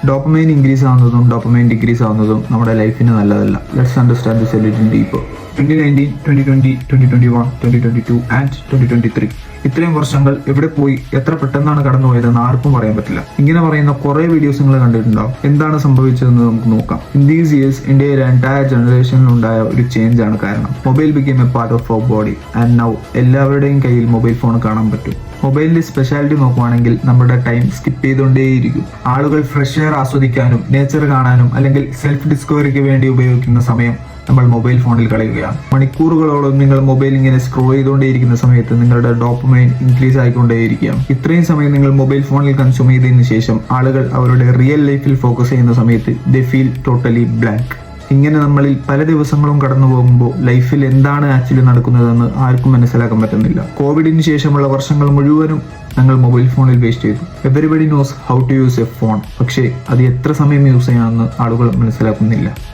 Dopamine increase ആവുന്നതും dopamine decrease ആവുന്നതും നമ്മുടെ ലൈഫിന് നല്ലതല്ല. Let's understand this A little deeper. 2019, 2020, 2021, 2022 and 2023 ഇത്രയും വർഷങ്ങൾ എവിടെ പോയി, എത്ര പെട്ടെന്നാണ് കടന്നുപോയതെന്ന് ആർക്കും പറയാൻ പറ്റില്ല. ഇങ്ങനെ പറയുന്ന കുറെ വീഡിയോസ് നിങ്ങൾ കണ്ടിട്ടുണ്ടാവും. എന്താണ് സംഭവിച്ചതെന്ന് നമുക്ക് നോക്കാം. ഇൻ ദീസ് ഇയേഴ്സ് ഇന്ത്യയിലെ എൻറ്റയർ ജനറേഷനിൽ ഉണ്ടായ ഒരു ചേഞ്ച് ആണ് കാരണം. Mobile became a part of our body and now എല്ലാവരുടെയും കയ്യിൽ മൊബൈൽ ഫോൺ കാണാൻ പറ്റും. മൊബൈലിന്റെ സ്പെഷ്യാലിറ്റി നോക്കുവാണെങ്കിൽ നമ്മുടെ ടൈം സ്കിപ്പ് ചെയ്തുകൊണ്ടേയിരിക്കും. ആളുകൾ ഫ്രഷ് എയർ ആസ്വദിക്കാനും നേച്ചർ കാണാനും അല്ലെങ്കിൽ സെൽഫ് ഡിസ്കവറിക്ക് വേണ്ടി ഉപയോഗിക്കുന്ന സമയം നമ്മൾ മൊബൈൽ ഫോണിൽ കളയുകയാണ്. മണിക്കൂറുകളോളം നിങ്ങൾ മൊബൈൽ ഇങ്ങനെ സ്ക്രോൾ ചെയ്തുകൊണ്ടേയിരിക്കുന്ന സമയത്ത് നിങ്ങളുടെ ഡോപ്പമൈൻ ഇൻക്രീസ് ആയിക്കൊണ്ടേയിരിക്കുകയാണ്. ഇത്രയും സമയം നിങ്ങൾ മൊബൈൽ ഫോണിൽ കൺസ്യൂം ചെയ്തതിനു ശേഷം ആളുകൾ അവരുടെ റിയൽ ലൈഫിൽ ഫോക്കസ് ചെയ്യുന്ന സമയത്ത് ദേ ഫീൽ ടോട്ടലി ബ്ലാങ്ക്. ഇങ്ങനെ നമ്മളിൽ പല ദിവസങ്ങളും കടന്നു പോകുമ്പോൾ ലൈഫിൽ എന്താണ് ആക്ച്വലി നടക്കുന്നതെന്ന് ആർക്കും മനസ്സിലാക്കാൻ പറ്റുന്നില്ല. കോവിഡിന് ശേഷമുള്ള വർഷങ്ങൾ മുഴുവനും ഞങ്ങൾ മൊബൈൽ ഫോണിൽ വേസ്റ്റ് ചെയ്തു. Everybody knows how to use a phone. പക്ഷേ അത് എത്ര സമയം യൂസ് ചെയ്യാമെന്ന് ആളുകൾ മനസ്സിലാക്കുന്നില്ല.